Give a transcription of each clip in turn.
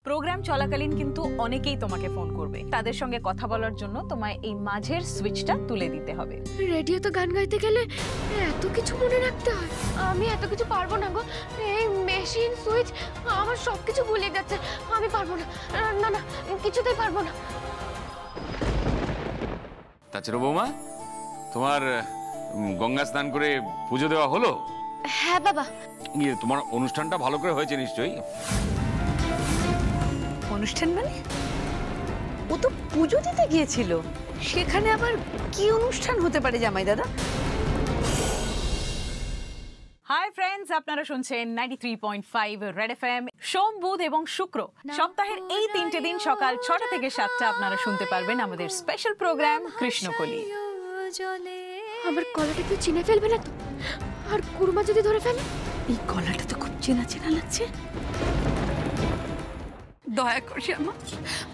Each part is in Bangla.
প্রোগ্রাম চলাকালীন কিন্তু অনেকেই তোমাকে ফোন করবে, তাদের সঙ্গে কথা বলার জন্য তোমায় এই মাঝের সুইচটা তুলে দিতে হবে। রেডিওতে গান গাইতে গেলে এত কিছু মনে রাখতে হয়? আমি এত কিছু পারবো না গো। এই মেশিন সুইচ আমার সবকিছু ভুলে যাচ্ছে। আমি পারবো না, না না, কিছুতেই পারবো না। তাছাড়া বৌমা, তোমার গঙ্গা স্নান করে পুজো দেওয়া হলো? হ্যাঁ বাবা। তোমার অনুষ্ঠানটা ভালো করে হয়েছে নিশ্চয়ই? অনুষ্ঠান মানে? ও তো পুজো দিতে গিয়েছিল, সেখানে আবার কি অনুষ্ঠান হতে পারে জামাই দাদা? হাই ফ্রেন্ডস, আপনারা শুনছেন 93.5 রেড এফএম। সোম, বুধ এবং শুক্র সপ্তাহের এই 3টে দিন সকাল 6টা থেকে 7টা আপনারা শুনতে পারবেন আমাদের স্পেশাল প্রোগ্রাম কৃষ্ণকলি। আমার গলাটা কেউ চিনে ফেলবে না তো? আর কুরমা যদি ধরে ফেলে? এই গলাটা তো খুব চেনা চেনা লাগছে। দয়া কর শ্যামা,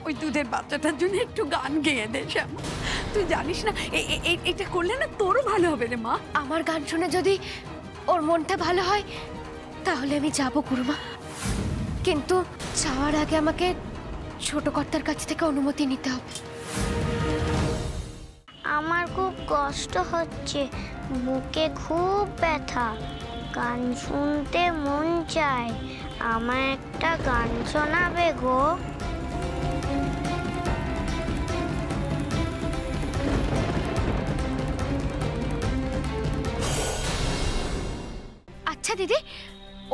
ওই দুধের বাচ্চাটার জন্য একটু গান গেয়ে দে শ্যামা। তুই জানিস না এটা করলে না তোরও ভালো হবে রে মা। আমার গান শুনে যদি ওর মনটা ভালো হয় তাহলে আমি যাবো কুরমা, কিন্তু যাওয়ার আগে আমাকে ছোট কর্তার কাছ থেকে অনুমতি নিতে হবে। আমার খুব কষ্ট হচ্ছে, বুকে খুব ব্যথা, গান শুনতে মন চায়, আমার একটা গান শোনাবে গো? আচ্ছা দিদি,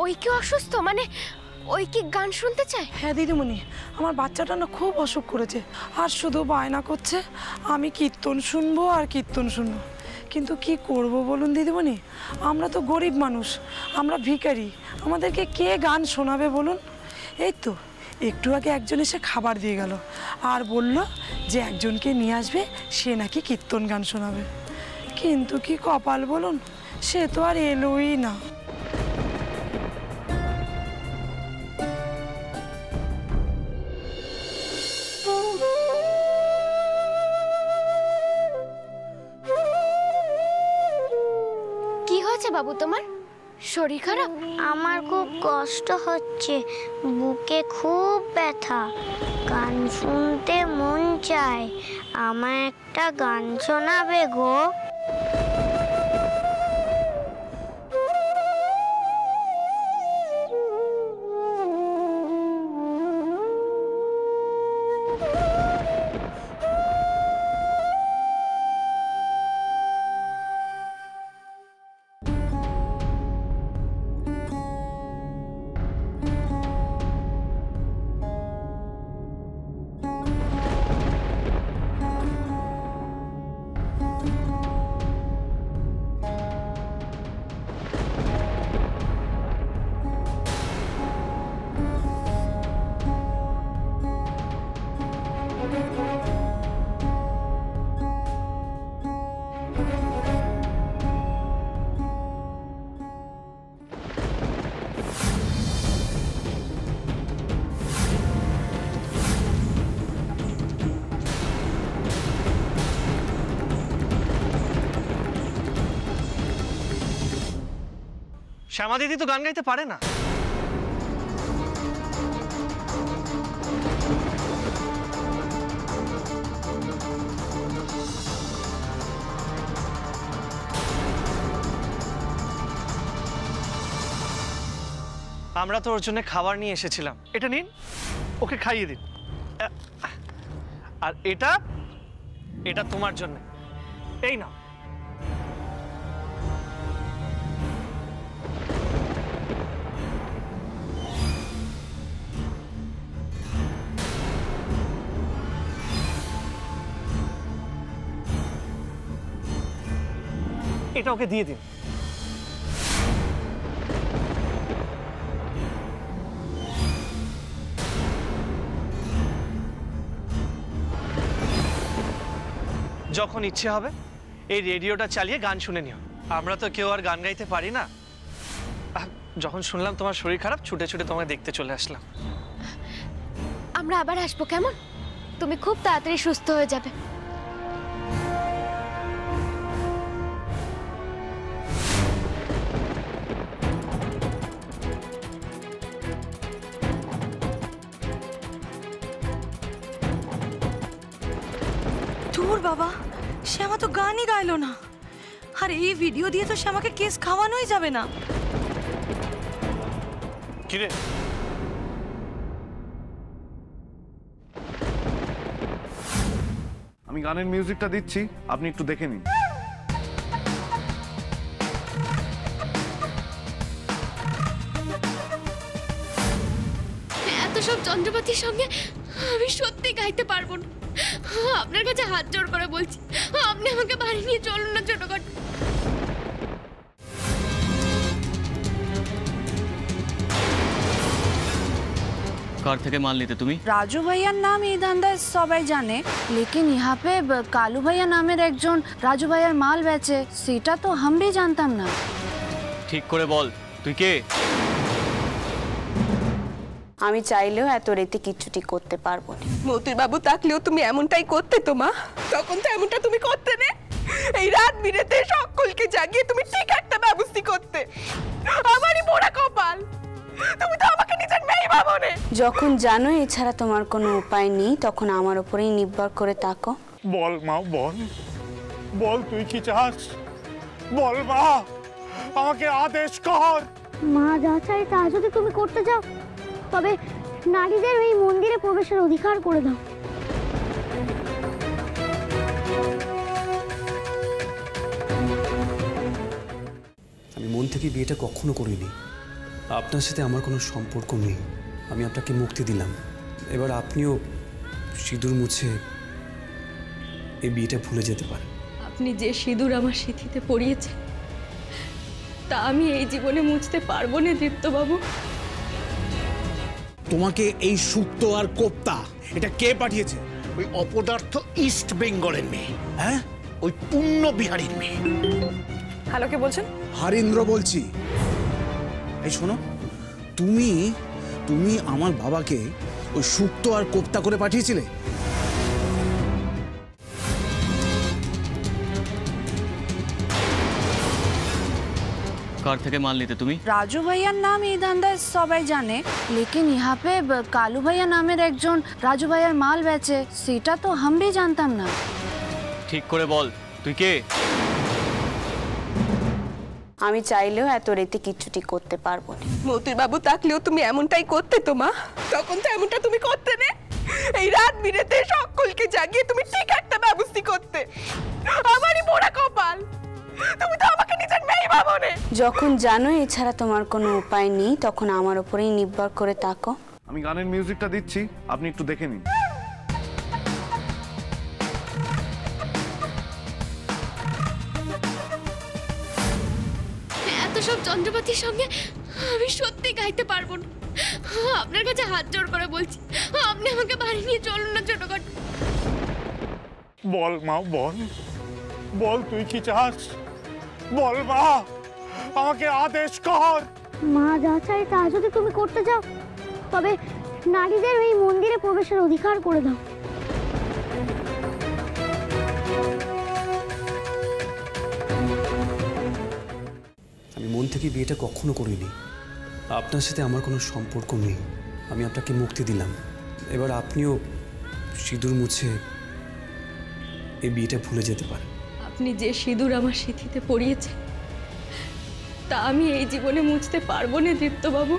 ওই কি অসুস্থ? মানে ওই কি গান শুনতে চায়? হ্যাঁ দিদিমণি, আমার বাচ্চাটা না খুব অসুখ করেছে, আর শুধু বায়না করছে আমি কীর্তন শুনবো আর কীর্তন শুনবো। কিন্তু কি করব বলুন দিদিমণি, আমরা তো গরিব মানুষ, আমরা ভিখারি, আমাদেরকে কে গান শোনাবে বলুন? এই তো একটু আগে একজন এসে খাবার দিয়ে গেল আর বলল যে একজনকে নিয়ে আসবে, সে নাকি কীর্তন গান শোনাবে। কিন্তু কি কপাল বলুন, সে তো আর এলোই না। বাবু, তোমার শরীর খারাপ? আমার খুব কষ্ট হচ্ছে, বুকে খুব ব্যথা, গান শুনতে মন চায়, আমার একটা গান শোনাবে গো? শ্যামা দিদি তো গান গাইতে পারে না। আমরা তো ওর জন্য খাবার নিয়ে এসেছিলাম, এটা নিন, ওকে খাইয়ে দিন। আর এটা এটা তোমার জন্য, এই নাও। এটা ওকে দিয়ে দিন। যখন ইচ্ছে হবে এই রেডিওটা চালিয়ে গান শুনে নিও। আমরা তো কেউ আর গান গাইতে পারি না। যখন শুনলাম তোমার শরীর খারাপ, ছুটে ছুটে তোমায় দেখতে চলে আসলাম। আমরা আবার আসবো কেমন? তুমি খুব তাড়াতাড়ি সুস্থ হয়ে যাবে। দূর বাবা, শ্যামা তো গানই গাইলো না। আর এই ভিডিও দিয়ে তো শ্যামাকে কেস খাওয়ানোই যাবে না। কিরে, আমি গানের মিউজিকটা দিচ্ছি, আপনি একটু দেখে নিন। এত সব যন্ত্রপাতির সঙ্গে আমি সত্যি গাইতে পারবো না। আপনার কাছে হাত জোড় করে বলছি, আপনি আমাকে বাড়ি নিয়ে চলুন না ছোটখাটো। কার থেকে মাল নিতে তুমি? রাজু ভাইয়ার নাম এই ধান্দায় সবাই জানে, लेकिन यहाँ पे কালু ভাইয়া নামের একজন রাজু ভাইয়ার মাল বেচে, সেটা তো हम भी জানতাম না। ঠিক করে বল, তুই কে? আমি চাইলেও এত রেতে কিচ্ছুটি করতে পারবো না। মতির বাবু থাকলেও তুমি এমনটাই করতে তো মা। তখন তো এমনটা তুমি করতে না। এই রাত বিরেতে সকলকে জাগিয়ে তুমি ঠিক একটা ব্যবস্থা করতে। আমারই পোড়া কপাল, তুমি তো আমাকে নিজের মেয়ে ভাবো না। যখন জানো এছাড়া তোমার কোনো উপায় নেই, তখন আমার উপরেই নির্ভর করে তাকো। বল মা, বল বল, তুই কি চাস? বল মা, আমাকে আদেশ কর। মা যা চাই তা যদি তুমি করতে চাও, তবে নারীদের এই মন্দিরে প্রবেশের অধিকার করে দাও। আমি মন থেকে বিয়েটা কখনো করিনি। আপনার সাথে আমার কোনো সম্পর্ক নেই। আমি আপনাকে মুক্তি দিলাম, এবার আপনিও সিঁদুর মুছে এই বিয়েটা ভুলে যেতে পারেন। আপনি যে সিঁদুর আমার সিঁথিতে পরিয়েছেন, তা আমি এই জীবনে মুছতে পারবো না দীপ্তবাবু। তোমাকে এই সুক্ত আর কোপ্তা এটা কে পাঠিয়েছে? ওই অপদার্থ ইস্ট বেঙ্গলের মেয়ে, হ্যাঁ, ওই পুণ্য বিহারীর মেয়ে। হ্যালো, কে বলছেন? হরিন্দ্র বলছি। এই শোনো, তুমি তুমি আমার বাবাকে ওই সুক্ত আর কোপ্তা করে পাঠিয়েছিলে। কার থেকে মাল নিতে তুমি? রাজু ভাইয়ার নাম এই ধান্দায় সবাই জানে, लेकिन यहाँ पे কালু ভাইয়া নামের একজন রাজু ভাইয়ার মাল বেচে, সেটা তো हम भी জানতাম না। ঠিক করে বল, তুই কে? আমি চাইলেও এত রেতে কিচ্ছুটি করতে পারবো না। মতির বাবু থাকলেও তুমি এমনটাই করতে তো মা। তখন তো এমনটা তুমি করতে না। এই রাত বিরেতে সকলকে জাগিয়ে তুমি ঠিক একটা ব্যবস্থা করতে। আমারই পোড়া কপাল, তুমি তো আমাকে নিজের মেয়ে ভাবো না। যখন জানো এছাড়া তোমার কোনো উপায় নেই, তখন আমার উপরেই নির্ভর করে তাকো। আমি গানের মিউজিকটা দিচ্ছি, আপনি একটু দেখে নিন। এত সব যন্ত্রপাতির সঙ্গে আমি সত্যি গাইতে পারবো না। আপনার কাছে হাত জোড় করে বলছি, আপনি আমাকে বাড়ি নিয়ে চলুন না ছোটখাটো। বল মা, বল বল, তুই কি চাস? বল মা, আমাকে আদেশ কর। মা যা চাই তা যদি তুমি করতে চাও, তবে নারীদের এই মন্দিরে প্রবেশের অধিকার করে দাও। আমি মন থেকে বিয়েটা কখনো করিনি। আপনার সাথে আমার কোনো সম্পর্ক নেই। আমি আপনাকে মুক্তি দিলাম, এবার আপনিও সিঁদুর মুছে এই বিয়েটা ভুলে যেতে পারেন। আপনি যে সিঁদুর আমার সিঁথিতে পরিয়েছেন, তা আমি এই জীবনে মুছতে পারবো না দীপ্তবাবু।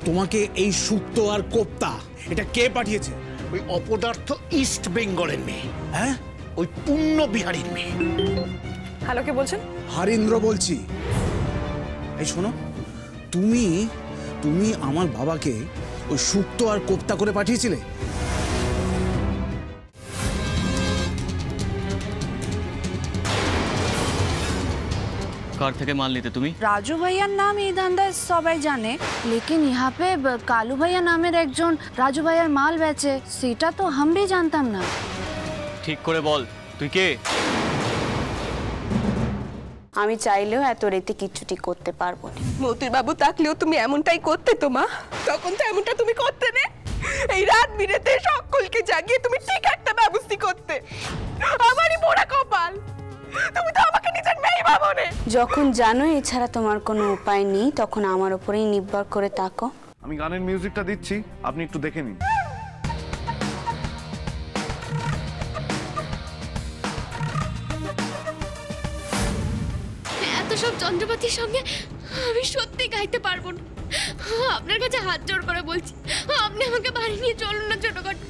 তোমাকে এই সুক্ত আর কোপ্তা এটা কে পাঠিয়েছে? ওই অপদার্থ ইস্ট বেঙ্গলের মেয়ে, হ্যাঁ, ওই পুণ্য বিহারীর মেয়ে। হ্যালো, কে বলছেন? হরিন্দ্র বলছি। এই শোনো, তুমি তুমি আমার বাবাকে ওই সুক্ত আর কোপ্তা করে পাঠিয়েছিলে। কার থেকে মাল নিতে তুমি? রাজু ভাইয়ার নাম এই ধান্দায় সবাই জানে, लेकिन यहाँ पे কালু ভাইয়া নামের একজন রাজু ভাইয়ার মাল বেচে, সেটা তো हम भी জানতাম না। ঠিক করে বল, তুই কে? আমি চাইলেও এত রেতে কিচ্ছুটি করতে পারবো না। মতির বাবু থাকলেও তুমি এমনটাই করতে তো মা। তখন তো এমনটা তুমি করতে না। এই রাত বিরেতে সকলকে জাগিয়ে তুমি ঠিক একটা ব্যবস্থা করতে। আমারই পোড়া কপাল, তুমি তো আমাকে নিজের মেয়ে ভাবো না। যখন জানো এছাড়া তোমার কোনো উপায় নেই, তখন আমার উপরেই নির্ভর করে তাকো। আমি গানের মিউজিকটা দিচ্ছি, আপনি একটু দেখে নিন। সব যন্ত্রপাতির সঙ্গে আমি সত্যি গাইতে পারবো না। আপনার কাছে হাত জোড় করে বলছি, আপনি আমাকে বাড়ি নিয়ে চলুন না ছোটখাটো।